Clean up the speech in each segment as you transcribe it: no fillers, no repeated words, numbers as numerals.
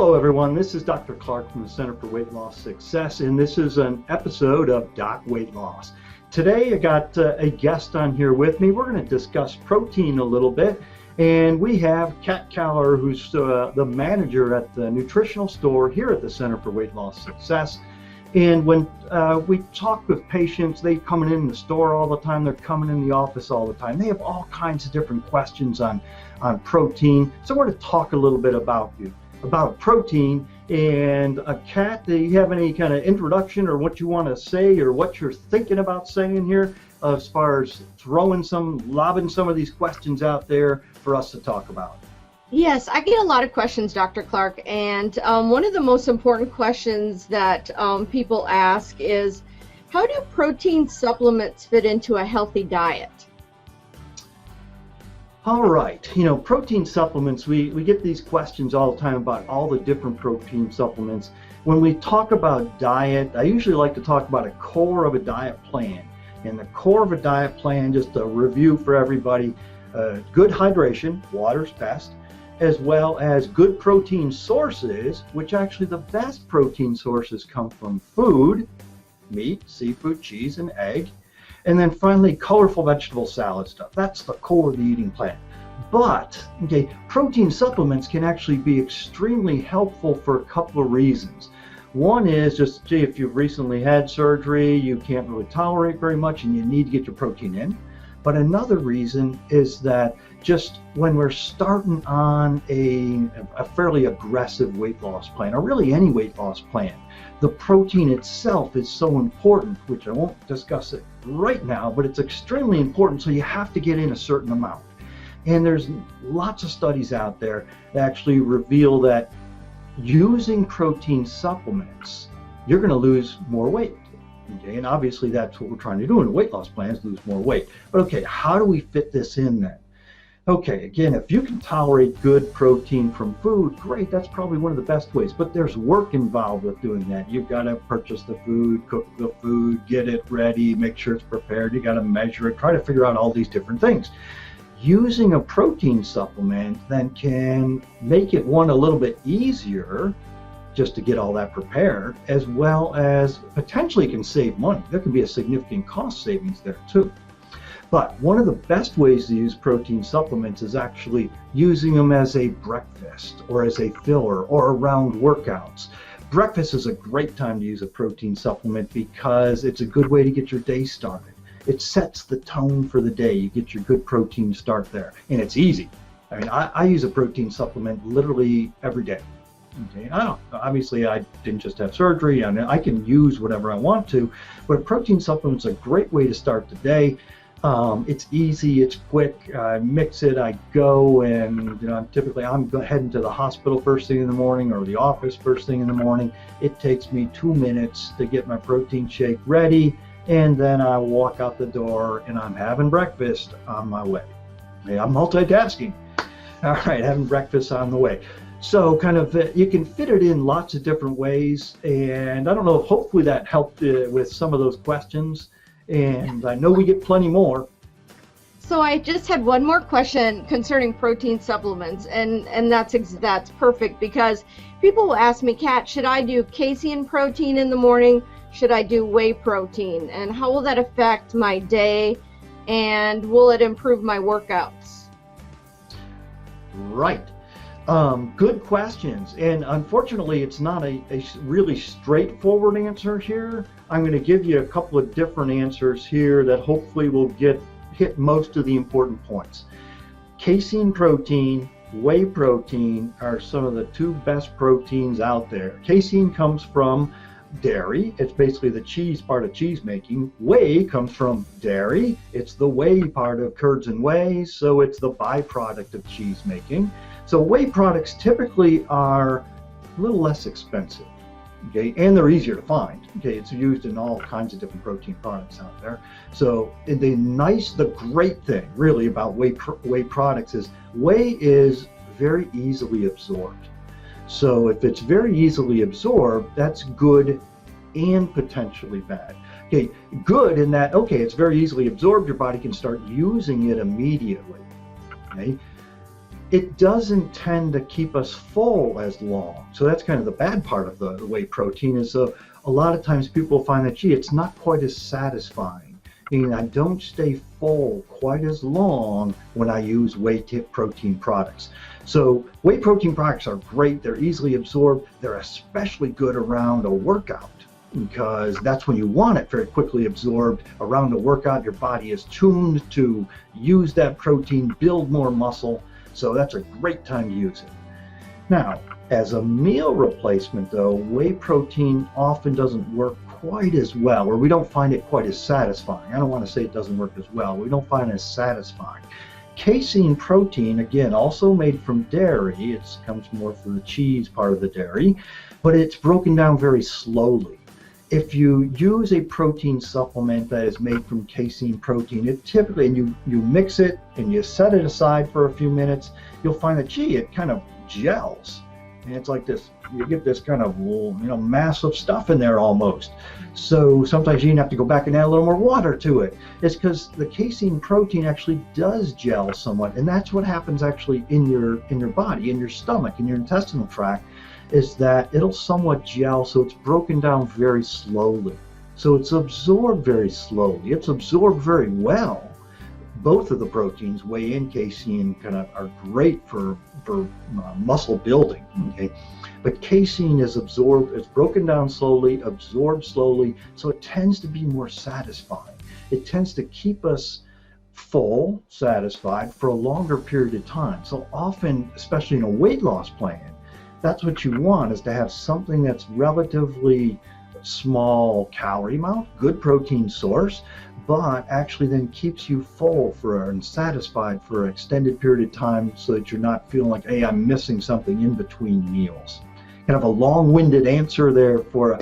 Hello everyone, this is Dr. Clark from the Center for Weight Loss Success, and this is an episode of Doc Weight Loss. Today I got a guest on here with me. We're going to discuss protein a little bit, and we have Kat Caller, who's the manager at the nutritional store here at the Center for Weight Loss Success. And when we talk with patients, they coming in the store all the time, they're coming in the office all the time. They have all kinds of different questions on protein. So we're going to talk a little bit about protein. And Kat, do you have any kind of introduction or what you want to say or what you're thinking about saying here as far as lobbing some of these questions out there for us to talk about? Yes, I get a lot of questions, Dr. Clark, and one of the most important questions that people ask is, how do protein supplements fit into a healthy diet? All right, protein supplements, we get these questions all the time about all the different protein supplements. When we talk about diet, I usually like to talk about a core of a diet plan. And the core of a diet plan, just a review for everybody, good hydration, water's best, as well as good protein sources, which actually the best protein sources come from food, meat, seafood, cheese, and egg. And then finally, colorful vegetable salad stuff. That's the core of the eating plan. But, protein supplements can actually be extremely helpful for a couple of reasons. One is just, if you've recently had surgery, you can't really tolerate very much and you need to get your protein in. But another reason is that just when we're starting on a fairly aggressive weight loss plan, or really any weight loss plan, the protein itself is so important, which I won't discuss it right now, but it's extremely important, so you have to get in a certain amount. And there's lots of studies out there that actually reveal that using protein supplements, you're going to lose more weight. Okay, and obviously that's what we're trying to do in a weight loss plan, is lose more weight. But okay, how do we fit this in then? Okay, again, if you can tolerate good protein from food, great, that's probably one of the best ways. But there's work involved with doing that. You've got to purchase the food, cook the food, get it ready, make sure it's prepared. You got to measure it, try to figure out all these different things. Using a protein supplement then can make it a little bit easier just to get all that prepared, as well as potentially can save money. There can be a significant cost savings there too. But one of the best ways to use protein supplements is actually using them as a breakfast or as a filler or around workouts. Breakfast is a great time to use a protein supplement because it's a good way to get your day started. It sets the tone for the day. You get your good protein start there, and it's easy. I mean, I use a protein supplement literally every day. Okay, obviously I didn't just have surgery, and I can use whatever I want to, but a protein supplement's a great way to start the day. It's easy, it's quick. I mix it, I go, and typically I'm heading to the hospital first thing in the morning or the office first thing in the morning. It takes me 2 minutes to get my protein shake ready, and then I walk out the door and I'm having breakfast on my way. Okay, I'm multitasking. All right, having breakfast on the way. So kind of you can fit it in lots of different ways, and I don't know, hopefully that helped with some of those questions, and I know we get plenty more. So I just had one more question concerning protein supplements, and that's perfect, because people will ask me, Kat, should I do casein protein in the morning? Should I do whey protein? And how will that affect my day, and will it improve my workouts? Right. Good questions, and unfortunately it's not a really straightforward answer here. I'm going to give you a couple of different answers here that hopefully will hit most of the important points. Casein protein, whey protein are some of the two best proteins out there. Casein comes from dairy. It's basically the cheese part of cheese making. Whey comes from dairy. It's the whey part of curds and whey, so it's the byproduct of cheese making. So whey products typically are a little less expensive, okay, and they're easier to find. Okay, it's used in all kinds of different protein products out there. So the great thing really about whey products is whey is very easily absorbed. So if it's very easily absorbed, that's good and potentially bad. Okay, good in that, okay, it's very easily absorbed, your body can start using it immediately. Okay, it doesn't tend to keep us full as long. So that's kind of the bad part of the whey protein is a lot of times people find that, gee, it's not quite as satisfying. Meaning I don't stay full quite as long when I use whey protein products. So whey protein products are great. They're easily absorbed. They're especially good around a workout because that's when you want it very quickly absorbed. Around a workout, your body is tuned to use that protein, build more muscle. So that's a great time to use it. Now, as a meal replacement though, whey protein often doesn't work quite as well, or we don't find it quite as satisfying. I don't want to say it doesn't work as well. We don't find it as satisfying. Casein protein, again, also made from dairy. It comes more from the cheese part of the dairy, but it's broken down very slowly. If you use a protein supplement that is made from casein protein, it typically, and you mix it and you set it aside for a few minutes, you'll find that, gee, it kind of gels. And it's like this, you get this kind of, massive stuff in there almost. So sometimes you even have to go back and add a little more water to it. It's because the casein protein actually does gel somewhat, and that's what happens actually in your body, in your stomach, in your intestinal tract, is that it'll somewhat gel, so it's broken down very slowly. So it's absorbed very slowly. It's absorbed very well. Both of the proteins, whey and casein, kind of are great for muscle building. Okay, but casein is absorbed. It's broken down slowly, absorbed slowly, so it tends to be more satisfying. It tends to keep us full, satisfied for a longer period of time. So often, especially in a weight loss plan, that's what you want, is to have something that's relatively small calorie amount, good protein source, but actually then keeps you full and satisfied for an extended period of time so that you're not feeling like, hey, I'm missing something in between meals. Kind of a long-winded answer there for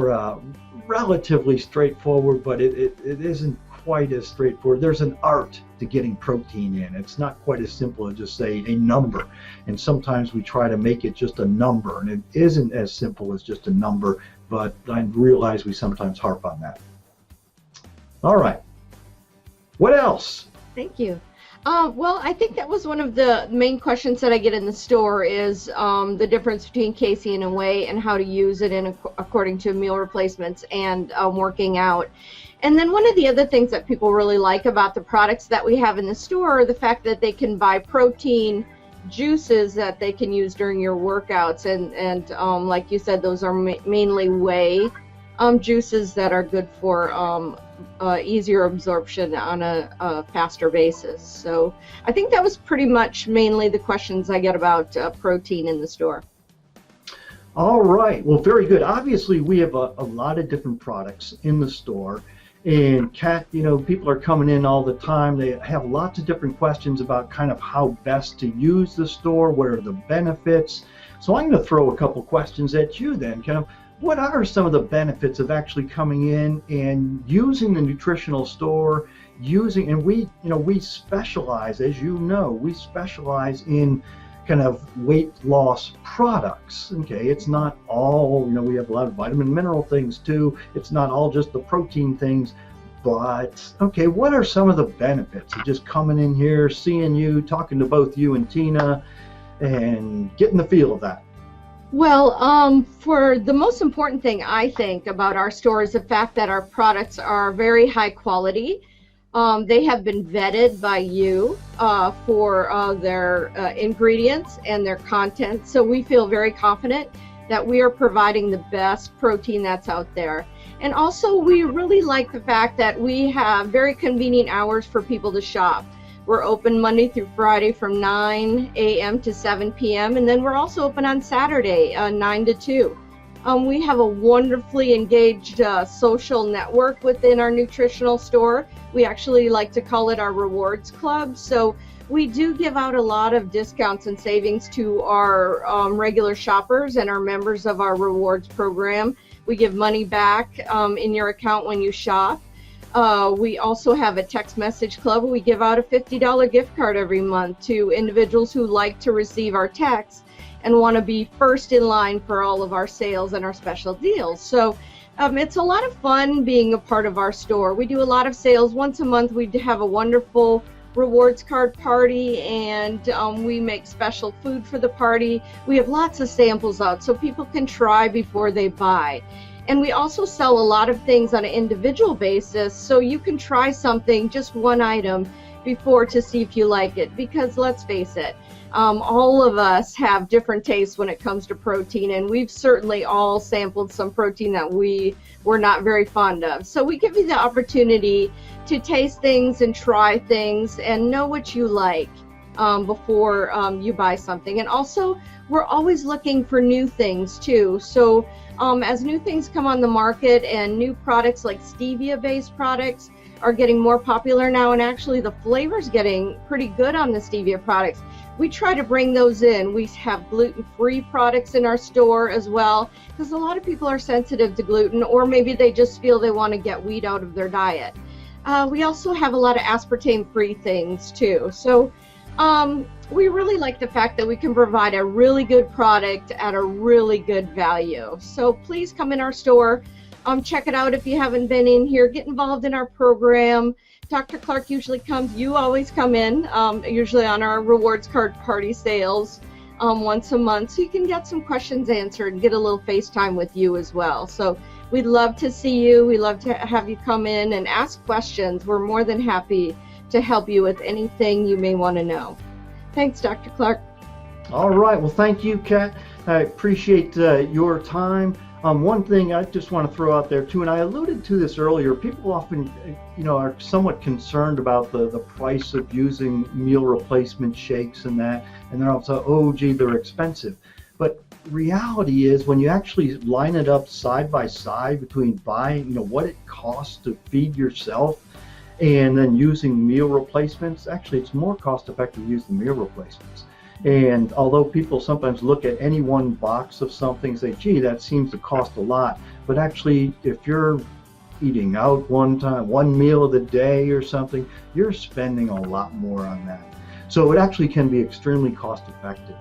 a relatively straightforward, but it isn't quite as straightforward. There's an art to getting protein in. It's not quite as simple as just say a number. And sometimes we try to make it just a number, and it isn't as simple as just a number, but I realize we sometimes harp on that. All right. What else? Thank you. Well, I think that was one of the main questions that I get in the store is the difference between casein and whey and how to use it according to meal replacements and working out. And then one of the other things that people really like about the products that we have in the store are the fact that they can buy protein juices that they can use during your workouts. And like you said, those are mainly whey juices that are good for easier absorption on a faster basis. So I think that was pretty much mainly the questions I get about protein in the store. All right. Well, very good. Obviously, we have a lot of different products in the store. And Kat, people are coming in all the time. They have lots of different questions about kind of how best to use the store, what are the benefits. So I'm going to throw a couple questions at you then. Kind of, what are some of the benefits of actually coming in and using the nutritional store, and we specialize, as we specialize in kind of weight loss products. Okay, it's not all, we have a lot of vitamin mineral things too. It's not all just the protein things, but okay, what are some of the benefits of just coming in here, seeing you, talking to both you and Tina, and getting the feel of that? Well, for the most important thing I think about our store is the fact that our products are very high quality. They have been vetted by you for their ingredients and their content. So we feel very confident that we are providing the best protein that's out there. And also we really like the fact that we have very convenient hours for people to shop. We're open Monday through Friday from 9 a.m. to 7 p.m. And then we're also open on Saturday, 9 to 2. We have a wonderfully engaged social network within our nutritional store. We actually like to call it our rewards club. So we do give out a lot of discounts and savings to our regular shoppers and our members of our rewards program. We give money back in your account when you shop. We also have a text message club. We give out a $50 gift card every month to individuals who like to receive our texts and want to be first in line for all of our sales and our special deals. So it's a lot of fun being a part of our store. We do a lot of sales. Once a month we have a wonderful rewards card party, and we make special food for the party. We have lots of samples out so people can try before they buy. And we also sell a lot of things on an individual basis, so you can try something, just one item, before to see if you like it. Because let's face it, all of us have different tastes when it comes to protein, and we've certainly all sampled some protein that we were not very fond of. So we give you the opportunity to taste things and try things and know what you like before you buy something. And also, we're always looking for new things too. So as new things come on the market and new products like stevia-based products are getting more popular now, and actually the flavor's getting pretty good on the stevia products, we try to bring those in. We have gluten-free products in our store as well, because a lot of people are sensitive to gluten, or maybe they just feel they want to get wheat out of their diet. We also have a lot of aspartame-free things too. So we really like the fact that we can provide a really good product at a really good value. So please come in our store, check it out if you haven't been in here, get involved in our program. Dr. Clark usually comes, you always come in, usually on our rewards card party sales once a month, so you can get some questions answered and get a little FaceTime with you as well. So we'd love to see you. We love to have you come in and ask questions. We're more than happy to help you with anything you may want to know. Thanks, Dr. Clark. All right. Well, thank you, Kat. I appreciate your time. One thing I just want to throw out there too, and I alluded to this earlier, people often, are somewhat concerned about the price of using meal replacement shakes and that, and they're also, oh, gee, they're expensive. But reality is, when you actually line it up side by side between buying, what it costs to feed yourself and then using meal replacements, actually it's more cost effective to use the meal replacements. And although people sometimes look at any one box of something and say, gee, that seems to cost a lot, but actually if you're eating out one meal of the day or something, you're spending a lot more on that. So it actually can be extremely cost effective.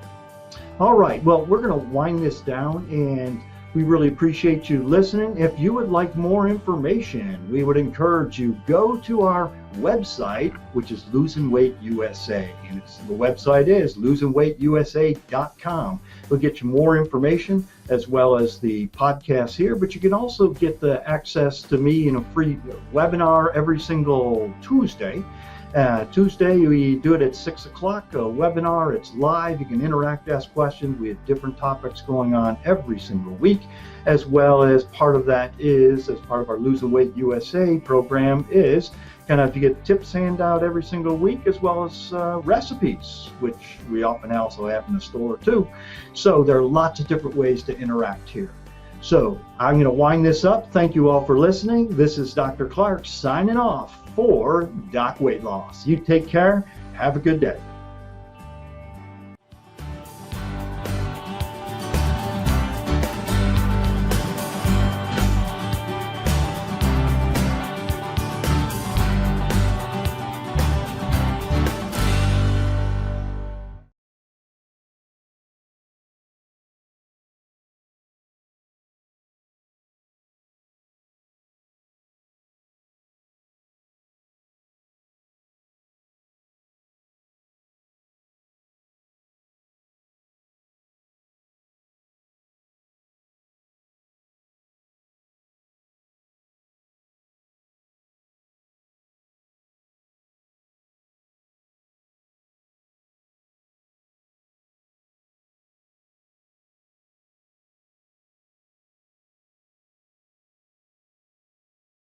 All right, well, we're going to wind this down, and we really appreciate you listening. If you would like more information, we would encourage you, go to our website, which is Losing Weight USA. And the website is losingweightusa.com. We'll get you more information as well as the podcast here, but you can also get the access to me in a free webinar every single Tuesday. Tuesday, we do it at 6 o'clock, a webinar. It's live. You can interact, ask questions. We have different topics going on every single week, as well as part of that is, as part of our Losing Weight USA program, is you get tips handout every single week, as well as recipes, which we often also have in the store too. So there are lots of different ways to interact here. So I'm going to wind this up. Thank you all for listening. This is Dr. Clark signing off for Doc Weight Loss. You take care. Have a good day.